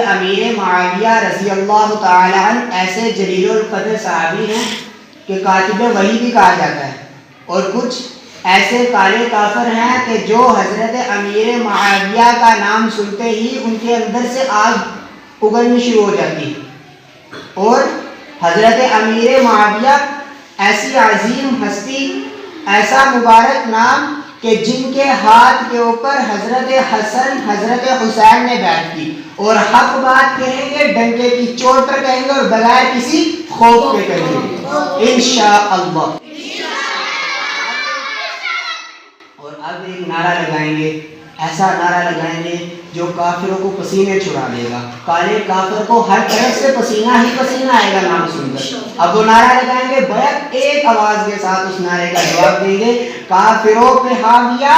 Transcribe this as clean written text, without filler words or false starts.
امیر معاویہ رضی اللہ تعالی عنہ ایسے جلیل القدر صحابی ہیں کہ کاتب وحی بھی کہا جاتا ہے، اور کچھ ایسے کالے کافر ہیں کہ جو حضرت امیر معاویہ کا نام سنتے ہی ان کے اندر سے آگ اگلنی شروع ہو جاتی ہے۔ اور حضرت امیر معاویہ ایسی عظیم ہستی، ایسا مبارک نام کہ جن کے ہاتھ کے اوپر حضرت حسن حضرت حسین نے بیعت کی، اور حق بات کہیں گے، ڈنکے کی چوٹ پر کہیں گے، اور بغیر کسی خوف کے کہیں گے انشاءاللہ۔ اور اب ایک نعرہ لگائیں گے، ایسا نعرہ لگائیں گے جو کافروں کو پسینے چھڑا دے گا۔ کالے کافر کو ہر طرف سے پسینہ ہی پسینہ آئے گا نام سن کر۔ اب وہ نعرہ لگائیں گے، بیک ایک آواز کے ساتھ اس نعرے کا جواب دیں گے، کافروں پہ حاویہ